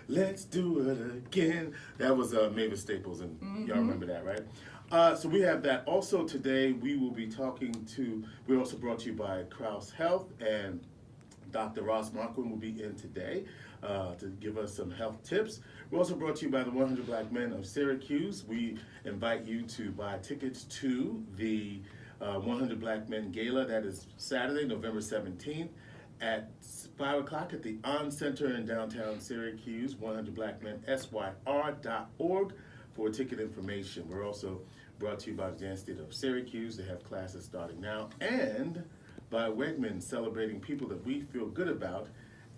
Let's do it again. That was Mavis Staples, and y'all remember that, right? So we have that. Also today, we will be we're also brought to you by Kraus Health, and Dr. Ross Marquin will be in today to give us some health tips. We're also brought to you by the 100 Black Men of Syracuse. We invite you to buy tickets to the 100 Black Men Gala. That is Saturday, November 17th at 5 o'clock at the On Center in downtown Syracuse, 100blackmensyr.org for ticket information. We're also brought to you by the State of Syracuse. They have classes starting now. And by Wegmans, celebrating people that we feel good about,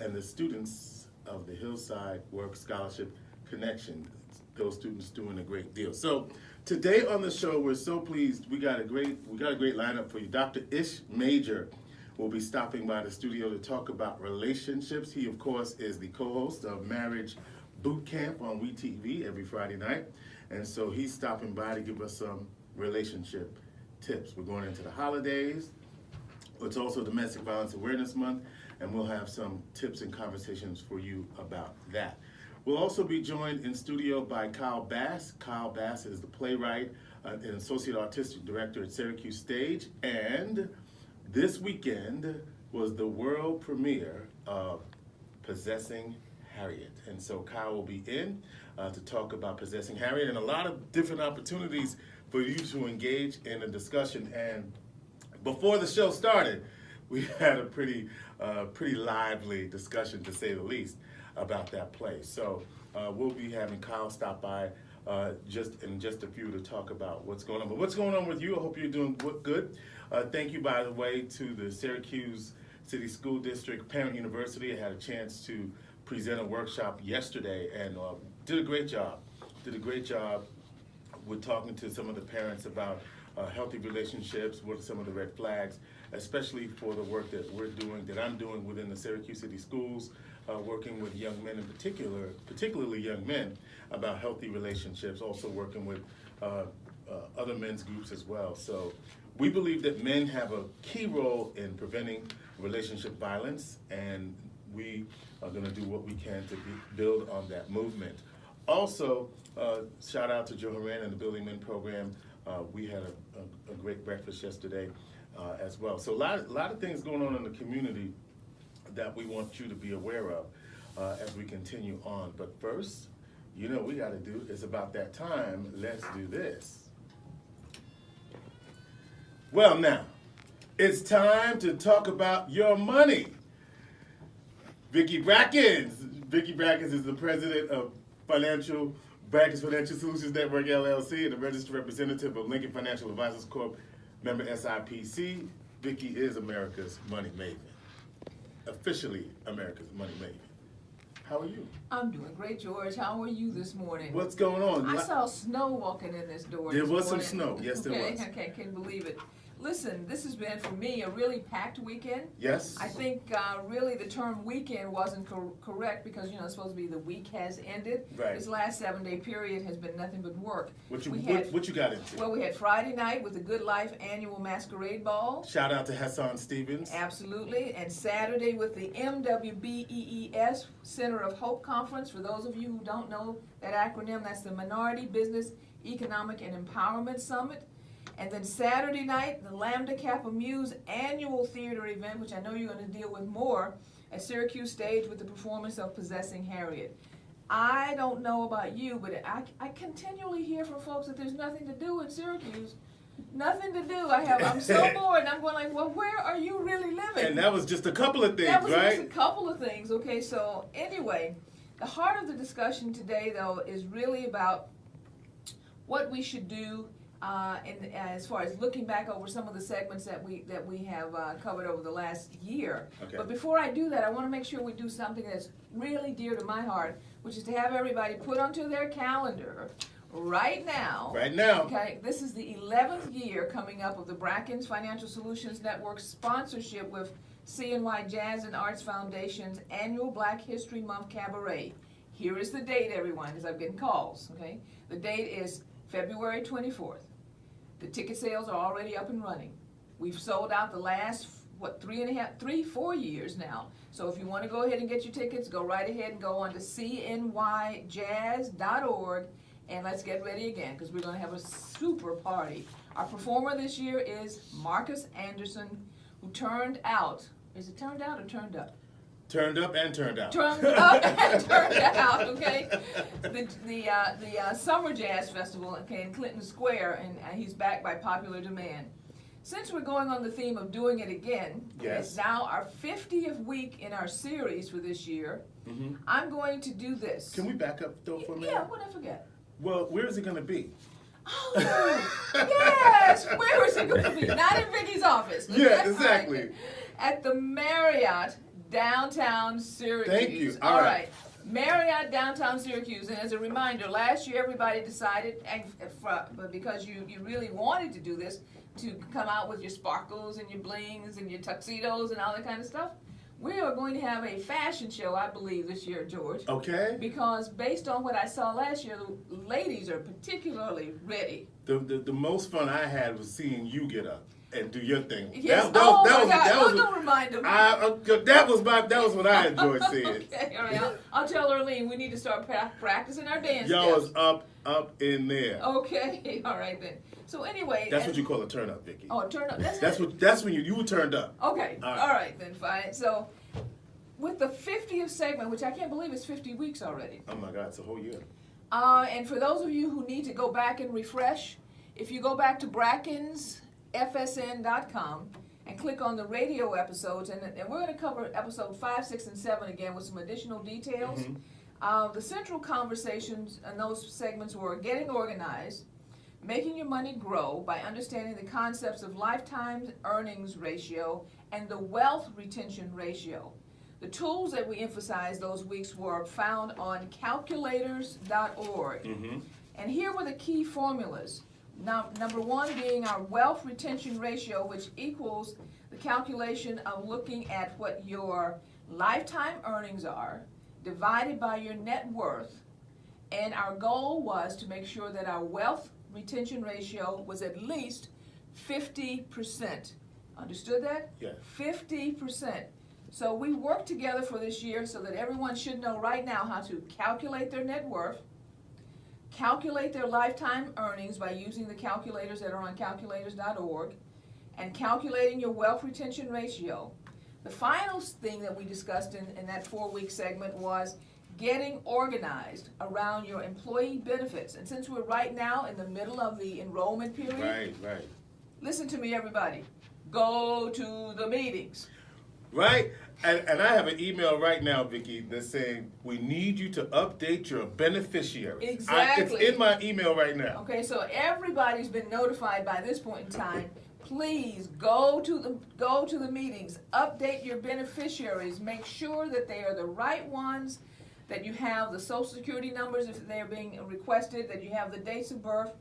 and the students of the Hillside Work Scholarship Connection. Those students doing a great deal. So today on the show, we're so pleased. We got a great lineup for you. Dr. Ish Major will be stopping by the studio to talk about relationships. He, of course, is the co-host of Marriage Boot Camp on WeTV every Friday night. And so he's stopping by to give us some relationship tips. We're going into the holidays. It's also Domestic Violence Awareness Month, and we'll have some tips and conversations for you about that. We'll also be joined in studio by Kyle Bass. Kyle Bass is the playwright and Associate Artistic Director at Syracuse Stage, and this weekend was the world premiere of Possessing Harriet. And so Kyle will be in to talk about Possessing Harriet and a lot of different opportunities for you to engage in a discussion. And before the show started, we had a pretty lively discussion, to say the least, about that play. So we'll be having Kyle stop by just a few to talk about what's going on. But what's going on with you? I hope you're doing good. Thank you, by the way, to the Syracuse City School District Parent University. I had a chance to present a workshop yesterday and did a great job. With talking to some of the parents about healthy relationships, what are some of the red flags, especially for the work that I'm doing within the Syracuse City Schools, working with young men in particularly young men, about healthy relationships, also working with other men's groups as well. So we believe that men have a key role in preventing relationship violence, and we are going to do what we can to build on that movement. Also, shout out to Joe Herein and the Building Men program. We had a great breakfast yesterday as well. So a lot of things going on in the community that we want you to be aware of as we continue on. But first, we got to do, it's about that time. Let's do this. Well, now, it's time to talk about your money. Vicki Brackens. Vicki Brackens is the president of Brackens Financial Solutions Network, LLC, and a registered representative of Lincoln Financial Advisors Corp., member SIPC. Vicki is America's money maven. Officially America's money maven. How are you? I'm doing great, George. How are you this morning? What's going on? I saw snow walking in this door. There was some snow. Yes, there was. Okay, can't believe it. Listen, this has been, for me, a really packed weekend. Yes. I think really the term weekend wasn't correct because, it's supposed to be the week has ended. Right. This last 7-day period has been nothing but work. What you got into? Well, we had Friday night with the Good Life Annual Masquerade Ball. Shout out to Hassan Stevens. Absolutely. And Saturday with the MWBEES Center of Hope Conference. For those of you who don't know that acronym, that's the Minority Business Economic and Empowerment Summit. And then Saturday night, the Lambda Kappa Muse annual theater event, which I know you're going to deal with more, at Syracuse Stage with the performance of Possessing Harriet. I don't know about you, but I continually hear from folks that there's nothing to do in Syracuse. Nothing to do. I'm so bored, and I'm going like, well, where are you really living? And that was just a couple of things, right? That was right? just a couple of things. Okay, so anyway, the heart of the discussion today, though, is really about what we should do as far as looking back over some of the segments that we have covered over the last year. Okay. But before I do that, I want to make sure we do something that's really dear to my heart, which is to have everybody put onto their calendar right now. Right now. Okay, this is the 11th year coming up of the Brackens Financial Solutions Network sponsorship with CNY Jazz and Arts Foundation's annual Black History Month Cabaret. Here is the date, everyone, because I'm getting calls. Okay, the date is February 24th. The ticket sales are already up and running. We've sold out the last, 4 years now. So if you want to go ahead and get your tickets, go right ahead and go on to cnyjazz.org, and let's get ready again, because we're going to have a super party. Our performer this year is Marcus Anderson, who turned out, is it turned out or turned up? Turned up and turned out. Turned up and turned out, okay? The Summer Jazz Festival, okay, in Clinton Square, and he's back by popular demand. Since we're going on the theme of doing it again, yes. It's now our 50th week in our series for this year. I'm going to do this. Can we back up though for a minute? Yeah, what did I forget? Well, where is it going to be? Oh, yes! Where is it going to be? Not in Vicki's office. Yeah, exactly. At the Marriott downtown Syracuse. Thank you. All right. Marriott downtown Syracuse. And as a reminder, last year everybody decided, but because you really wanted to do this, to come out with your sparkles and your blings and your tuxedos and all that kind of stuff. We are going to have a fashion show, I believe, this year, George. Okay. Because based on what I saw last year, the ladies are particularly ready. The most fun I had was seeing you get up and do your thing. Yes. Don't remind them. That was what I enjoyed seeing. Okay, all right. I'll tell Earlene we need to start practicing our dance. Y'all was up in there. Okay, all right then. So anyway, that's what you call a turn up, Vicki. Oh, a turn up. That's when you turned up. Okay, all right then, fine. So with the 50th segment, which I can't believe is 50 weeks already. Oh my God, it's a whole year. And for those of you who need to go back and refresh, if you go back to brackensfsn.com and click on the radio episodes, and we're going to cover episode 5, 6, and 7 again with some additional details. The central conversations in those segments were getting organized, making your money grow by understanding the concepts of lifetime earnings ratio and the wealth retention ratio. The tools that we emphasized those weeks were found on calculators.org. And here were the key formulas. Now, number one being our wealth retention ratio, which equals the calculation of looking at what your lifetime earnings are divided by your net worth. And our goal was to make sure that our wealth retention ratio was at least 50%. Understood that? Yeah. 50%. So we worked together for this year so that everyone should know right now how to calculate their net worth, calculate their lifetime earnings by using the calculators that are on calculators.org, and calculating your wealth retention ratio. The final thing that we discussed in that 4-week segment was getting organized around your employee benefits. And since we're right now in the middle of the enrollment period, right. Listen to me, everybody. Go to the meetings. Right? And I have an email right now, Vicki, that's saying we need you to update your beneficiaries. Exactly. It's in my email right now. Okay, so everybody's been notified by this point in time. Please go to the meetings, update your beneficiaries, make sure that they are the right ones, that you have the Social Security numbers if they're being requested, that you have the dates of birth.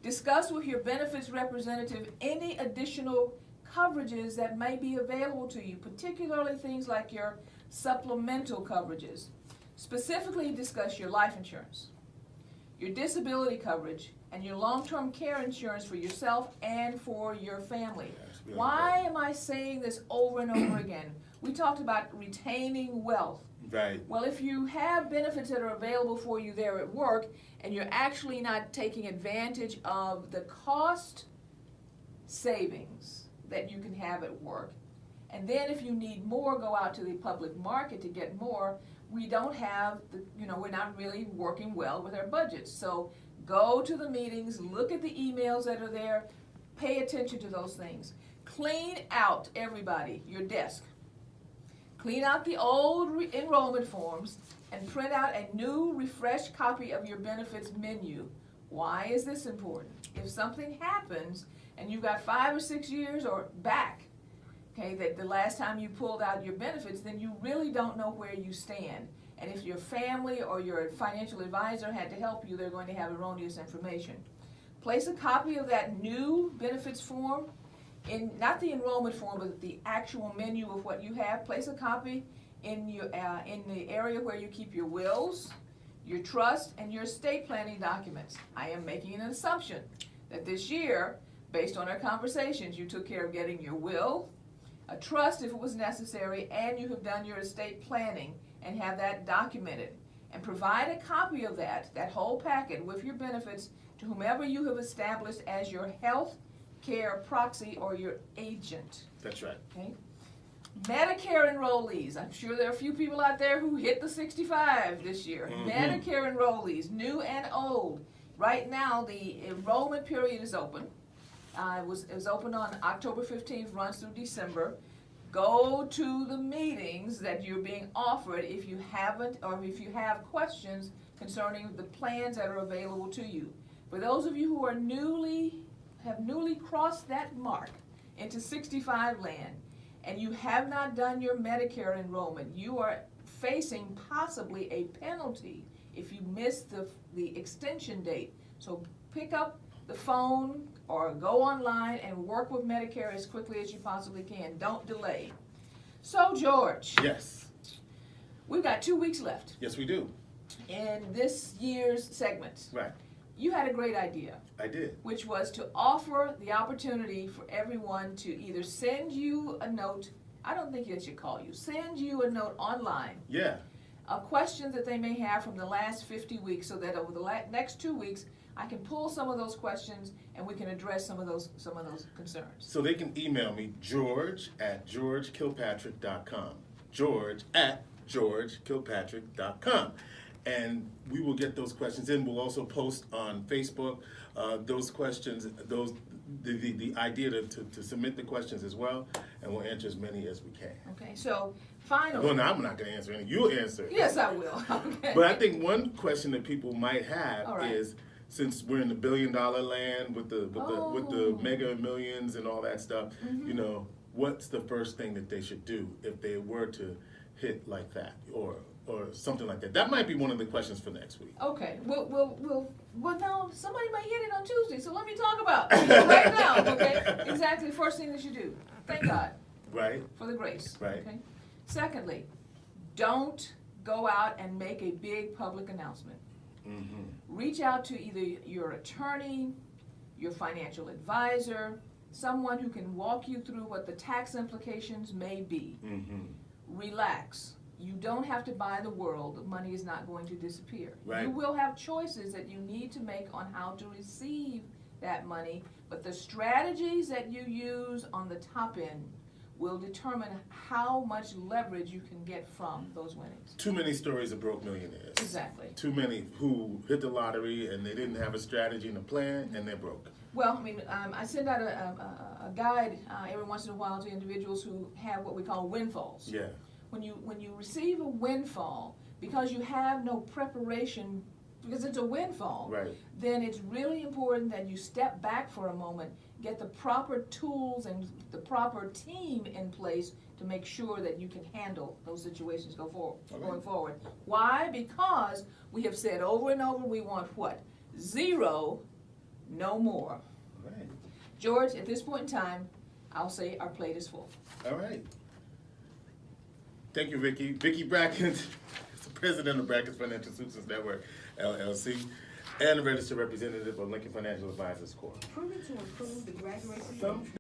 Discuss with your benefits representative any additional coverages that may be available to you, particularly things like your supplemental coverages. Specifically discuss your life insurance, your disability coverage, and your long-term care insurance for yourself and for your family. Really Why am I saying this over and over again? We talked about retaining wealth. Right. Well, if you have benefits that are available for you there at work and you're actually not taking advantage of the cost savings that you can have at work, and then if you need more, go out to the public market to get more, we don't have, we're not really working well with our budgets. So go to the meetings, look at the emails that are there, pay attention to those things. Clean out, everybody, your desk. Clean out the old enrollment forms and print out a new, refreshed copy of your benefits menu. Why is this important? If something happens and you've got 5 or 6 years or back, okay, that the last time you pulled out your benefits, then you really don't know where you stand. And if your family or your financial advisor had to help you, they're going to have erroneous information. Place a copy of that new benefits form in, not the enrollment form, but the actual menu of what you have. Place a copy in your in the area where you keep your wills, your trust, and your estate planning documents. I am making an assumption that this year, based on our conversations, you took care of getting your will, a trust if it was necessary, and you have done your estate planning and have that documented. And provide a copy of that whole packet with your benefits to whomever you have established as your health care proxy or your agent. That's right. Okay. Medicare enrollees. I'm sure there are a few people out there who hit the 65 this year. Mm-hmm. Medicare enrollees, new and old. Right now, the enrollment period is open. It was open on October 15th, runs through December. Go to the meetings that you're being offered if you haven't, or if you have questions concerning the plans that are available to you. For those of you who are have newly crossed that mark into 65 land, and you have not done your Medicare enrollment, you are facing possibly a penalty if you miss the extension date. So pick up the phone or go online and work with Medicare as quickly as you possibly can. Don't delay. So, George. Yes. We've got 2 weeks left Yes, we do. in this year's segment. Right. You had a great idea, I did. which was to offer the opportunity for everyone to either send you a note, I don't think it should call you, send you a note online Yeah. of questions that they may have from the last 50 weeks, so that over the next 2 weeks, I can pull some of those questions and we can address some of those concerns. So they can email me, george@georgekilpatrick.com. george@georgekilpatrick.com. And we will get those questions in. We'll also post on Facebook those questions, the idea to submit the questions as well, and we'll answer as many as we can. Okay, so finally. Well, no, I'm not going to answer any. You'll answer. Yes, I will. Okay. But I think one question that people might have All right. is, since we're in the billion-dollar land with the Oh. mega millions and all that stuff, Mhm. you know, what's the first thing that they should do if they were to hit like that or something like that? That might be one of the questions for next week. Okay, well, now, somebody might hit it on Tuesday, so let me talk about it right now, okay? Exactly, first thing that you do. Thank God Right? for the grace. Right. Okay. Secondly, don't go out and make a big public announcement. Mm-hmm. Reach out to either your attorney, your financial advisor, someone who can walk you through what the tax implications may be. Mm-hmm. Relax. You don't have to buy the world. The money is not going to disappear. Right. You will have choices that you need to make on how to receive that money, but the strategies that you use on the top end will determine how much leverage you can get from those winnings. Too many stories of broke millionaires. Exactly. Too many who hit the lottery and they didn't have a strategy and a plan and they're broke. Well, I mean, I send out a guide every once in a while to individuals who have what we call windfalls. Yeah. When you receive a windfall, because you have no preparation, because it's a windfall, Right. then it's really important that you step back for a moment, get the proper tools and the proper team in place to make sure that you can handle those situations going forward. Why? Because we have said over and over, we want what? Zero, no more. All right. George, at this point in time, I'll say our plate is full. All right. Thank you, Vicki. Vicki Brackens is the president of Brackens Financial Solutions Network, LLC, and a registered representative of Lincoln Financial Advisors Corp. Proving to improve the graduation.